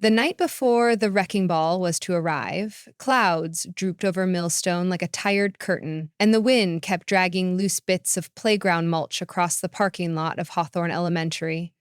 The night before the wrecking ball was to arrive, clouds drooped over Millstone like a tired curtain, and the wind kept dragging loose bits of playground mulch across the parking lot of Hawthorne Elementary.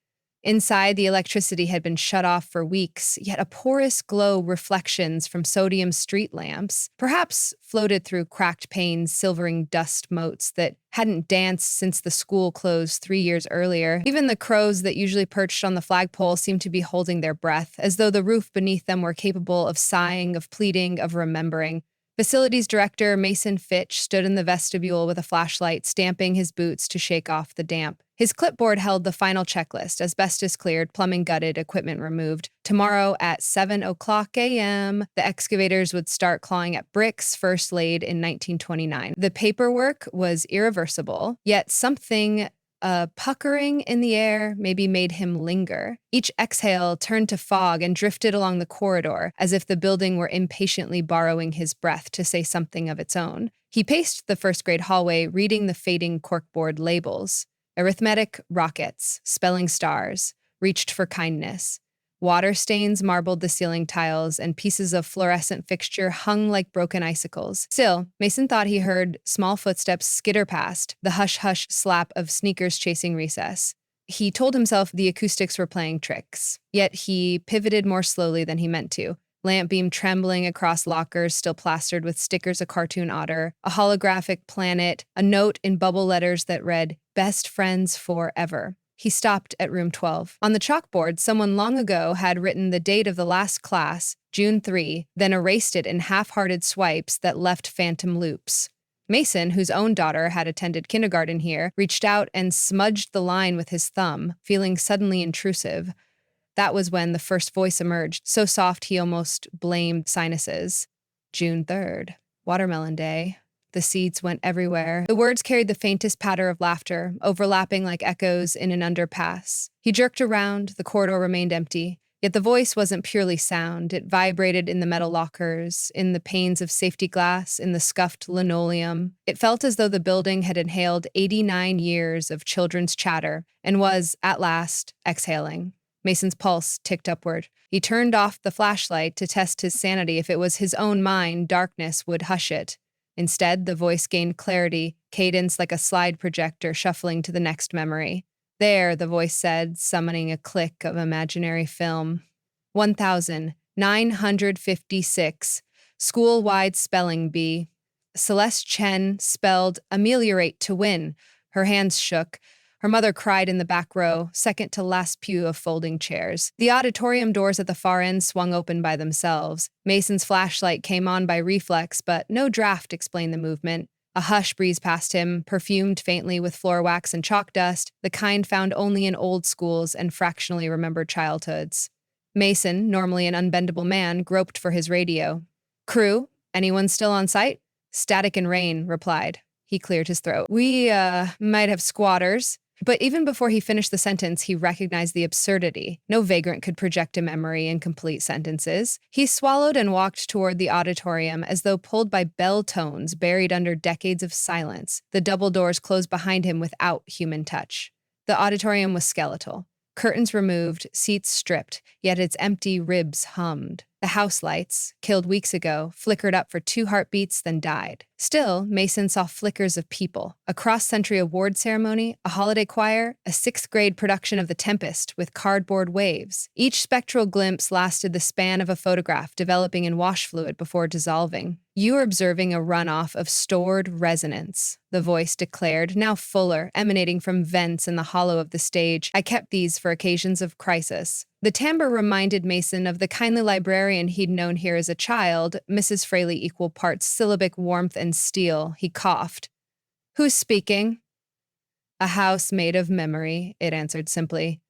Inside, the electricity had been shut off for weeks, yet a porous glow reflections from sodium street lamps perhaps floated through cracked panes, silvering dust motes that hadn't danced since the school closed 3 years earlier. Even the crows that usually perched on the flagpole seemed to be holding their breath, as though the roof beneath them were capable of sighing, of pleading, of remembering. Facilities director Mason Fitch stood in the vestibule with a flashlight, stamping his boots to shake off the damp. His clipboard held the final checklist: asbestos cleared, plumbing gutted, equipment removed. Tomorrow at 7 a.m., the excavators would start clawing at bricks first laid in 1929. The paperwork was irreversible, yet something puckering in the air maybe made him linger. Each exhale turned to fog and drifted along the corridor, as if the building were impatiently borrowing his breath to say something of its own. He paced the first-grade hallway, reading the fading corkboard labels. Arithmetic rockets, spelling stars, reached for kindness. Water stains marbled the ceiling tiles, and pieces of fluorescent fixture hung like broken icicles. Still, Mason thought he heard small footsteps skitter past, the hush-hush slap of sneakers chasing recess. He told himself the acoustics were playing tricks, yet he pivoted more slowly than he meant to. Lamp beam trembling across lockers still plastered with stickers, a cartoon otter, a holographic planet, a note in bubble letters that read, "Best friends forever." He stopped at room 12. On the chalkboard, someone long ago had written the date of the last class, June 3, then erased it in half-hearted swipes that left phantom loops. Mason, whose own daughter had attended kindergarten here, reached out and smudged the line with his thumb, feeling suddenly intrusive. That was when the first voice emerged, so soft he almost blamed sinuses. June 3rd, Watermelon Day. The seeds went everywhere. The words carried the faintest patter of laughter, overlapping like echoes in an underpass. He jerked around, the corridor remained empty. Yet the voice wasn't purely sound. It vibrated in the metal lockers, in the panes of safety glass, in the scuffed linoleum. It felt as though the building had inhaled 89 years of children's chatter and was, at last, exhaling. Mason's pulse ticked upward. He turned off the flashlight to test his sanity. If it was his own mind, darkness would hush it. Instead, the voice gained clarity, cadence like a slide projector shuffling to the next memory. There, the voice said, summoning a click of imaginary film. 1956. School-wide spelling bee. Celeste Chen spelled ameliorate to win. Her hands shook. Her mother cried in the back row, second to last pew of folding chairs. The auditorium doors at the far end swung open by themselves. Mason's flashlight came on by reflex, but no draft explained the movement. A hush breezed past him, perfumed faintly with floor wax and chalk dust, the kind found only in old schools and fractionally remembered childhoods. Mason, normally an unbendable man, groped for his radio. "Crew, anyone still on site?" "Static and rain," replied. He cleared his throat. "We, might have squatters." But even before he finished the sentence, he recognized the absurdity. No vagrant could project a memory in complete sentences. He swallowed and walked toward the auditorium as though pulled by bell tones buried under decades of silence. The double doors closed behind him without human touch. The auditorium was skeletal. Curtains removed, seats stripped, yet its empty ribs hummed. The house lights, killed weeks ago, flickered up for 2 heartbeats, then died. Still, Mason saw flickers of people. A cross-century award ceremony, a holiday choir, a 6th-grade production of The Tempest with cardboard waves. Each spectral glimpse lasted the span of a photograph, developing in wash fluid before dissolving. "You are observing a runoff of stored resonance," the voice declared, now fuller, emanating from vents in the hollow of the stage. "I kept these for occasions of crisis." The timbre reminded Mason of the kindly librarian he'd known here as a child, Mrs. Fraley, equal parts syllabic warmth and steel. He coughed. "Who's speaking?" "A house made of memory," it answered simply.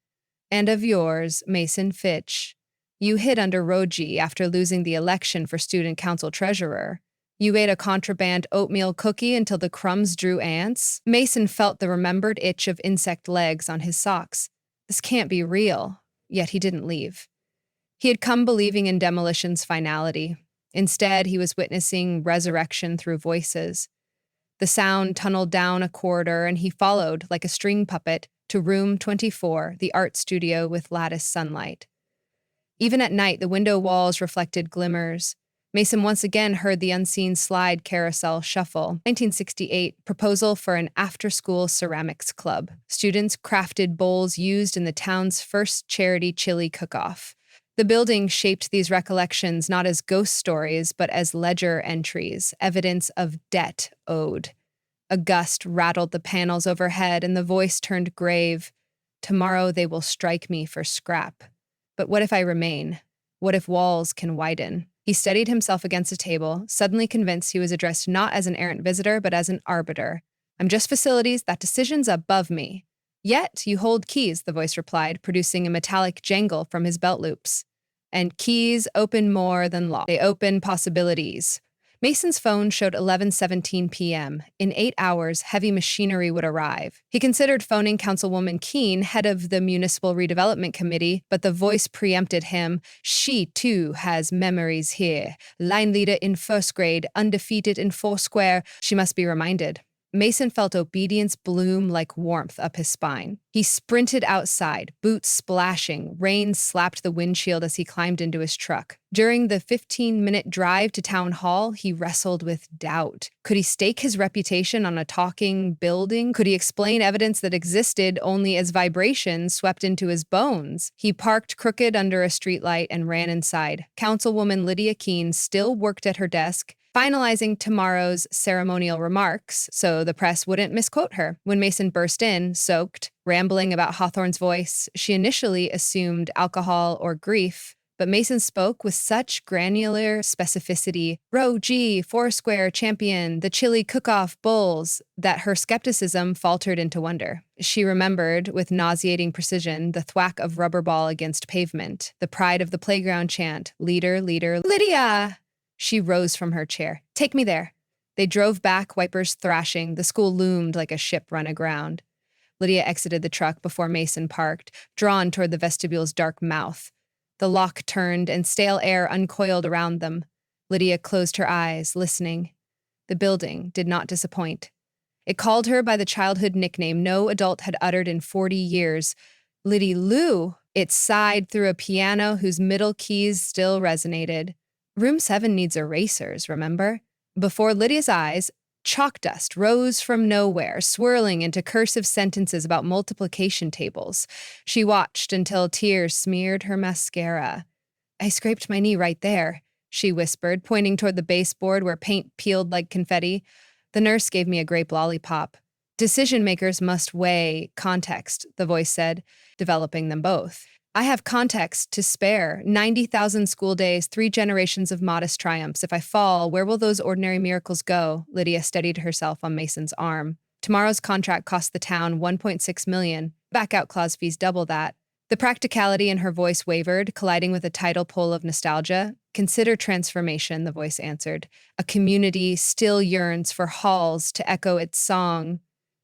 "And of yours, Mason Fitch. You hid under Roji after losing the election for student council treasurer. You ate a contraband oatmeal cookie until the crumbs drew ants." Mason felt the remembered itch of insect legs on his socks. This can't be real. Yet he didn't leave. He had come believing in demolition's finality. Instead, he was witnessing resurrection through voices. The sound tunneled down a corridor, and he followed, like a string puppet, to room 24, the art studio with lattice sunlight. Even at night, the window walls reflected glimmers. Mason once again heard the unseen slide carousel shuffle. 1968, proposal for an after-school ceramics club. Students crafted bowls used in the town's first charity chili cook-off. The building shaped these recollections not as ghost stories, but as ledger entries, evidence of debt owed. A gust rattled the panels overhead, and the voice turned grave. Tomorrow they will strike me for scrap. But what if I remain? What if walls can widen? He steadied himself against a table, suddenly convinced he was addressed not as an errant visitor, but as an arbiter. I'm just facilities, that decision's above me. Yet you hold keys, the voice replied, producing a metallic jangle from his belt loops. And keys open more than lock. They open possibilities. Mason's phone showed 11:17 p.m. In 8 hours, heavy machinery would arrive. He considered phoning Councilwoman Keene, head of the Municipal Redevelopment Committee, but the voice preempted him. She, too, has memories here. Line leader in first grade, undefeated in Foursquare. She must be reminded. Mason felt obedience bloom like warmth up his spine. He sprinted outside, boots splashing. Rain slapped the windshield as he climbed into his truck. During the 15-minute drive to town hall, he wrestled with doubt. Could he stake his reputation on a talking building? Could he explain evidence that existed only as vibrations swept into his bones? He parked crooked under a streetlight and ran inside. Councilwoman Lydia Keene still worked at her desk, finalizing tomorrow's ceremonial remarks so the press wouldn't misquote her. When Mason burst in, soaked, rambling about Hawthorne's voice, she initially assumed alcohol or grief, but Mason spoke with such granular specificity, Row G, Foursquare champion, the chili cook-off bulls, that her skepticism faltered into wonder. She remembered, with nauseating precision, the thwack of rubber ball against pavement, the pride of the playground chant, leader, leader, Lydia! She rose from her chair. Take me there. They drove back, wipers thrashing. The school loomed like a ship run aground. Lydia exited the truck before Mason parked, drawn toward the vestibule's dark mouth. The lock turned and stale air uncoiled around them. Lydia closed her eyes, listening. The building did not disappoint. It called her by the childhood nickname no adult had uttered in 40 years. Liddy Lou! It sighed through a piano whose middle keys still resonated. Room 7 needs erasers, remember? Before Lydia's eyes, chalk dust rose from nowhere, swirling into cursive sentences about multiplication tables. She watched until tears smeared her mascara. I scraped my knee right there, she whispered, pointing toward the baseboard where paint peeled like confetti. The nurse gave me a grape lollipop. Decision makers must weigh context, the voice said, developing them both. I have context to spare. 90,000 school days, 3 generations of modest triumphs. If I fall, where will those ordinary miracles go? Lydia steadied herself on Mason's arm. Tomorrow's contract cost the town $1.6 million. Back-out clause fees double that. The practicality in her voice wavered, colliding with a tidal pull of nostalgia. Consider transformation, the voice answered. A community still yearns for halls to echo its song.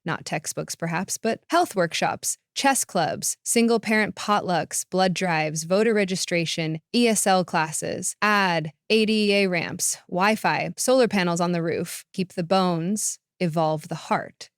Not textbooks, perhaps, but health workshops, chess clubs, single-parent potlucks, blood drives, voter registration, ESL classes, ADA ramps, Wi-Fi, solar panels on the roof. Keep the bones, evolve the heart.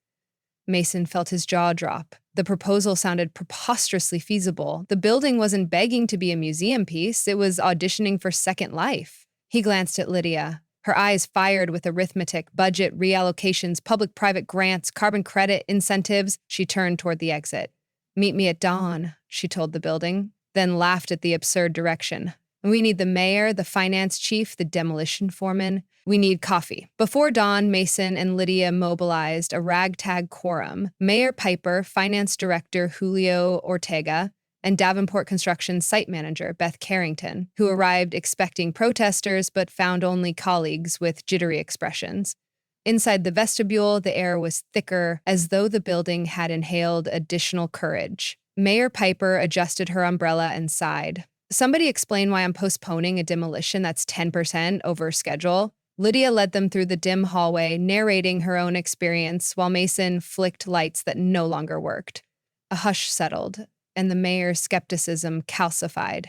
Mason felt his jaw drop. The proposal sounded preposterously feasible. The building wasn't begging to be a museum piece, it was auditioning for second life. He glanced at Lydia. Her eyes fired with arithmetic, budget, reallocations, public-private grants, carbon credit, incentives. She turned toward the exit. Meet me at dawn, she told the building, then laughed at the absurd direction. We need the mayor, the finance chief, the demolition foreman. We need coffee. Before dawn, Mason and Lydia mobilized a ragtag quorum. Mayor Piper, finance director Julio Ortega, and Davenport Construction site manager Beth Carrington, who arrived expecting protesters but found only colleagues with jittery expressions. Inside the vestibule, the air was thicker, as though the building had inhaled additional courage. Mayor Piper adjusted her umbrella and sighed. Somebody explain why I'm postponing a demolition that's 10% over schedule. Lydia led them through the dim hallway, narrating her own experience while Mason flicked lights that no longer worked. A hush settled, and the mayor's skepticism calcified.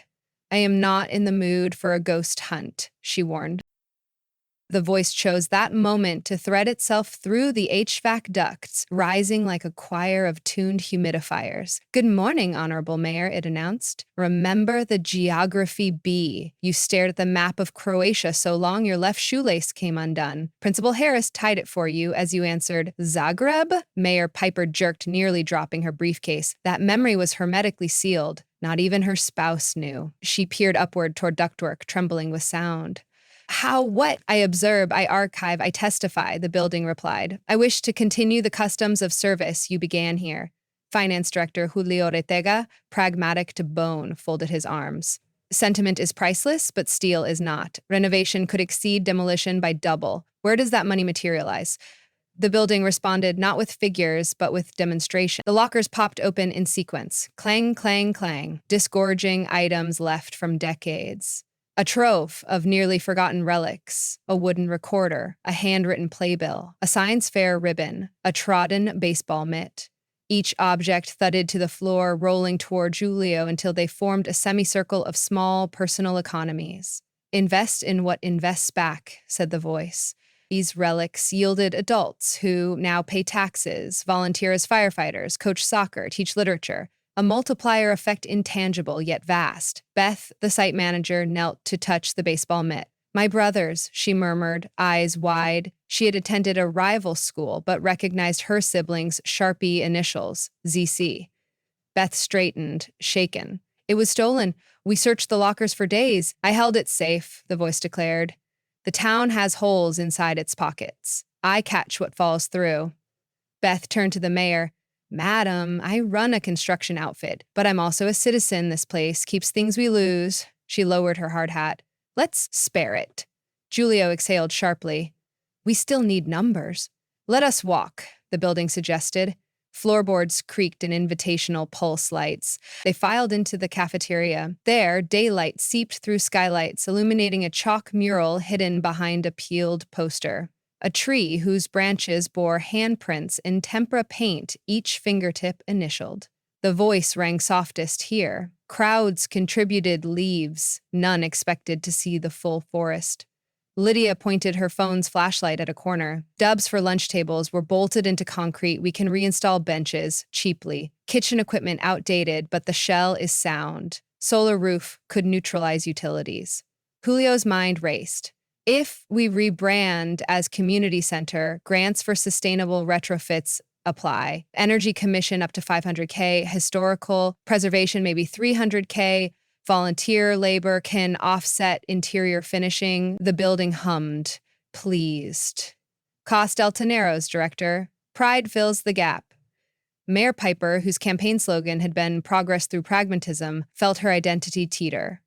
I am not in the mood for a ghost hunt, she warned. The voice chose that moment to thread itself through the HVAC ducts, rising like a choir of tuned humidifiers. "Good morning, Honorable Mayor," it announced. "Remember the geography B. You stared at the map of Croatia so long your left shoelace came undone. Principal Harris tied it for you as you answered, Zagreb?" Mayor Piper jerked, nearly dropping her briefcase. That memory was hermetically sealed. Not even her spouse knew. She peered upward toward ductwork, trembling with sound. "How, what? I observe, I archive, I testify," the building replied. "I wish to continue the customs of service you began here." Finance Director Julio Retega, pragmatic to bone, folded his arms. "Sentiment is priceless, but steel is not. Renovation could exceed demolition by double. Where does that money materialize?" The building responded not with figures, but with demonstration. The lockers popped open in sequence. Clang, clang, clang. Disgorging items left from decades. A trove of nearly forgotten relics, a wooden recorder, a handwritten playbill, a science fair ribbon, a trodden baseball mitt. Each object thudded to the floor, rolling toward Julio until they formed a semicircle of small personal economies. "Invest in what invests back," said the voice. These relics yielded adults who now pay taxes, volunteer as firefighters, coach soccer, teach literature. A multiplier effect intangible yet vast. Beth, the site manager, knelt to touch the baseball mitt. "My brothers," she murmured, eyes wide. She had attended a rival school, but recognized her siblings' Sharpie initials, ZC. Beth straightened, shaken. "It was stolen. We searched the lockers for days. I held it safe," the voice declared. "The town has holes inside its pockets. I catch what falls through." Beth turned to the mayor. "Madam, I run a construction outfit, but I'm also a citizen. This place keeps things we lose." She lowered her hard hat. "Let's spare it." Julio exhaled sharply. "We still need numbers." "Let us walk," the building suggested. Floorboards creaked in invitational pulse lights. They filed into the cafeteria. There, daylight seeped through skylights, illuminating a chalk mural hidden behind a peeled poster. A tree whose branches bore handprints in tempera paint, each fingertip initialed. The voice rang softest here. Crowds contributed leaves. None expected to see the full forest. Lydia pointed her phone's flashlight at a corner. "Dubs for lunch tables were bolted into concrete. We can reinstall benches, cheaply. Kitchen equipment outdated, but the shell is sound. Solar roof could neutralize utilities." Julio's mind raced. "If we rebrand as community center, grants for sustainable retrofits apply. Energy commission up to $500K, historical preservation maybe $300K, volunteer labor can offset interior finishing." The building hummed, pleased. "Cost El Tenero's, Director. Pride fills the gap." Mayor Piper, whose campaign slogan had been "Progress through Pragmatism," felt her identity teeter.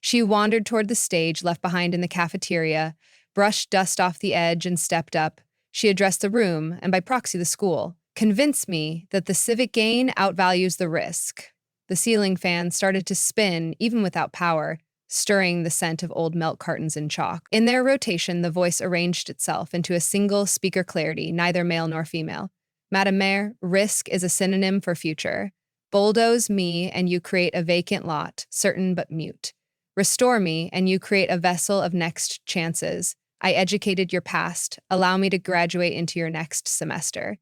She wandered toward the stage left behind in the cafeteria, brushed dust off the edge, and stepped up. She addressed the room, and by proxy the school. "Convince me that the civic gain outvalues the risk." The ceiling fan started to spin, even without power, stirring the scent of old milk cartons and chalk. In their rotation, the voice arranged itself into a single speaker clarity, neither male nor female. "Madam Mayor, risk is a synonym for future. Bulldoze me, and you create a vacant lot, certain but mute. Restore me, and you create a vessel of next chances. I educated your past. Allow me to graduate into your next semester."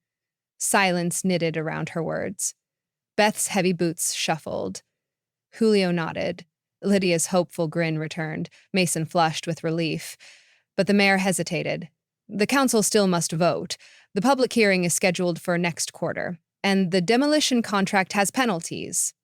Silence knitted around her words. Beth's heavy boots shuffled. Julio nodded. Lydia's hopeful grin returned. Mason flushed with relief. But the mayor hesitated. "The council still must vote. The public hearing is scheduled for next quarter, and the demolition contract has penalties."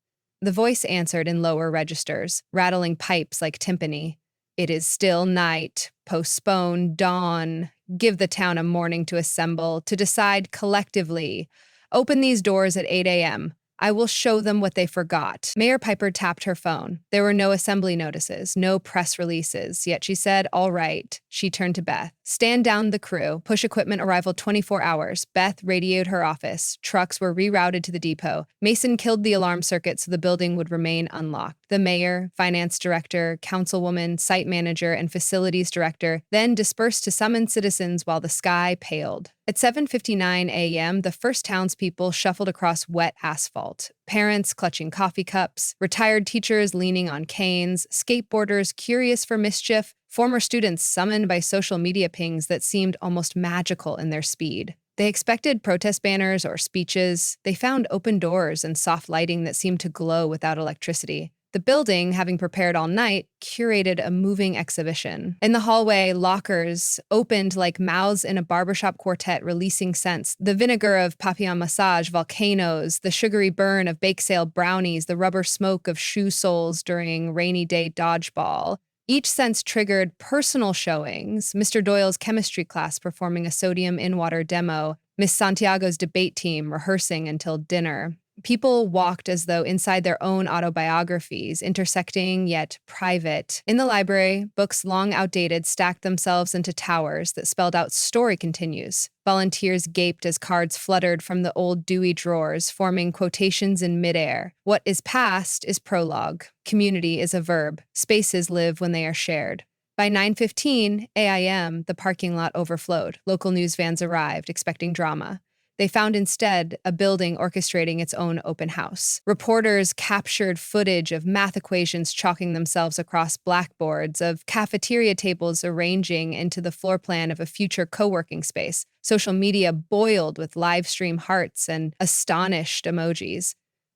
The voice answered in lower registers, rattling pipes like timpani. "It is still night. Postpone dawn. Give the town a morning to assemble, to decide collectively. Open these doors at 8 a.m. I will show them what they forgot." Mayor Piper tapped her phone. There were no assembly notices, no press releases, yet she said, "All right." She turned to Beth. "Stand down the crew. Push equipment arrival 24 hours. Beth radioed her office. Trucks were rerouted to the depot. Mason killed the alarm circuit so the building would remain unlocked. The mayor, finance director, councilwoman, site manager, and facilities director then dispersed to summon citizens while the sky paled. At 7:59 a.m., the first townspeople shuffled across wet asphalt. Parents clutching coffee cups, retired teachers leaning on canes, skateboarders curious for mischief, former students summoned by social media pings that seemed almost magical in their speed. They expected protest banners or speeches. They found open doors and soft lighting that seemed to glow without electricity. The building, having prepared all night, curated a moving exhibition. In the hallway, lockers opened like mouths in a barbershop quartet releasing scents. The vinegar of papillon massage, volcanoes, the sugary burn of bake sale brownies, the rubber smoke of shoe soles during rainy day dodgeball. Each sense triggered personal showings, Mr. Doyle's chemistry class performing a sodium in water demo, Miss Santiago's debate team rehearsing until dinner. People walked as though inside their own autobiographies, intersecting yet private. In the library, books long outdated stacked themselves into towers that spelled out "Story continues." Volunteers gaped as cards fluttered from the old dewy drawers, forming quotations in midair. What is past is prologue. Community is a verb. Spaces live when they are shared. By 9:15 a.m., the parking lot overflowed. Local news vans arrived, expecting drama. They found instead a building orchestrating its own open house. Reporters captured footage of math equations chalking themselves across blackboards, of cafeteria tables arranging into the floor plan of a future co-working space. Social media boiled with live stream hearts and astonished emojis.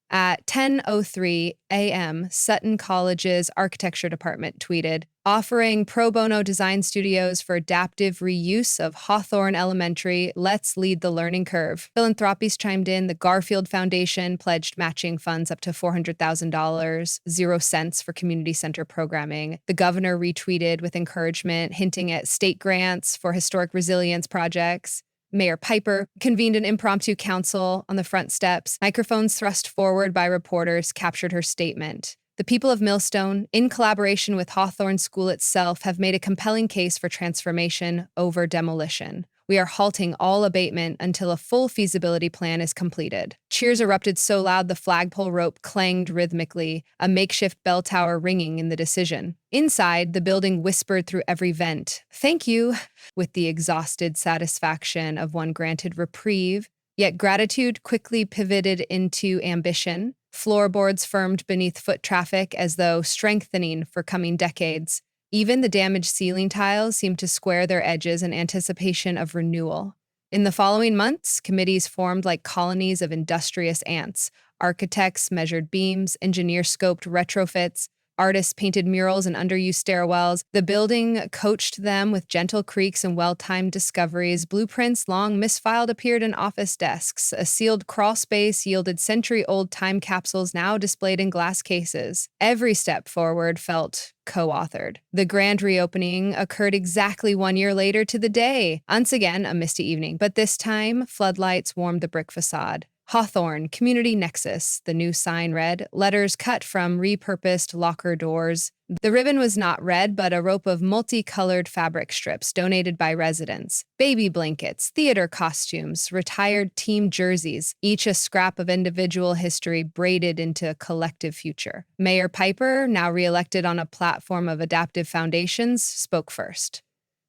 At 10:03 a.m., Sutton College's architecture department tweeted, offering pro bono design studios for adaptive reuse of Hawthorne Elementary, let's lead the learning curve. Philanthropies chimed in. The Garfield Foundation pledged matching funds up to $400,000, 0 cents for community center programming. The governor retweeted with encouragement, hinting at state grants for historic resilience projects. Mayor Piper convened an impromptu council on the front steps. Microphones thrust forward by reporters captured her statement. The people of Millstone, in collaboration with Hawthorne School itself, have made a compelling case for transformation over demolition. We are halting all abatement until a full feasibility plan is completed. Cheers erupted so loud the flagpole rope clanged rhythmically, a makeshift bell tower ringing in the decision. Inside, the building whispered through every vent, "Thank you," with the exhausted satisfaction of one granted reprieve. Yet gratitude quickly pivoted into ambition. Floorboards firmed beneath foot traffic as though strengthening for coming decades. Even the damaged ceiling tiles seemed to square their edges in anticipation of renewal. In the following months, committees formed like colonies of industrious ants. Architects measured beams, engineers scoped retrofits, artists painted murals in underused stairwells. The building coached them with gentle creaks and well-timed discoveries. Blueprints long misfiled appeared in office desks. A sealed crawl space yielded century-old time capsules now displayed in glass cases. Every step forward felt co-authored. The grand reopening occurred exactly 1 year later to the day. Once again, a misty evening, but this time, floodlights warmed the brick facade. Hawthorne, Community Nexus, the new sign read, letters cut from repurposed locker doors. The ribbon was not red, but a rope of multicolored fabric strips donated by residents. Baby blankets, theater costumes, retired team jerseys, each a scrap of individual history braided into a collective future. Mayor Piper, now re-elected on a platform of adaptive foundations, spoke first.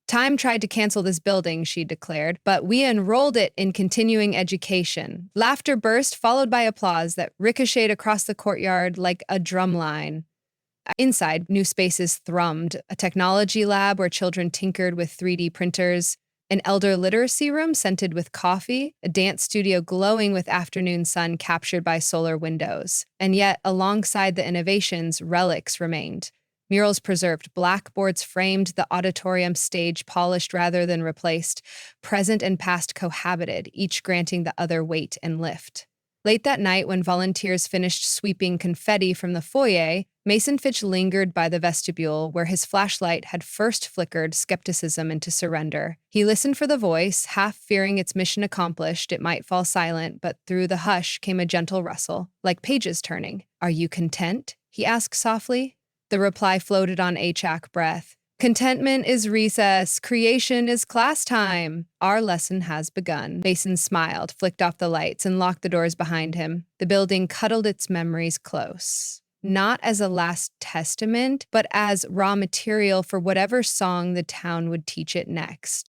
Time tried to cancel this building, she declared, but we enrolled it in continuing education. Laughter burst, followed by applause that ricocheted across the courtyard like a drum line. Inside, new spaces thrummed, a technology lab where children tinkered with 3D printers, an elder literacy room scented with coffee, a dance studio glowing with afternoon sun captured by solar windows. And yet, alongside the innovations, relics remained. Murals preserved, blackboards framed, the auditorium stage polished rather than replaced. Present and past cohabited, each granting the other weight and lift. Late that night, when volunteers finished sweeping confetti from the foyer, Mason Fitch lingered by the vestibule where his flashlight had first flickered skepticism into surrender. He listened for the voice, half fearing its mission accomplished, it might fall silent, but through the hush came a gentle rustle, like pages turning. "Are you content?" he asked softly. The reply floated on Achak breath. "Contentment is recess. Creation is class time. Our lesson has begun." Mason smiled, flicked off the lights, and locked the doors behind him. The building cuddled its memories close. Not as a last testament, but as raw material for whatever song the town would teach it next.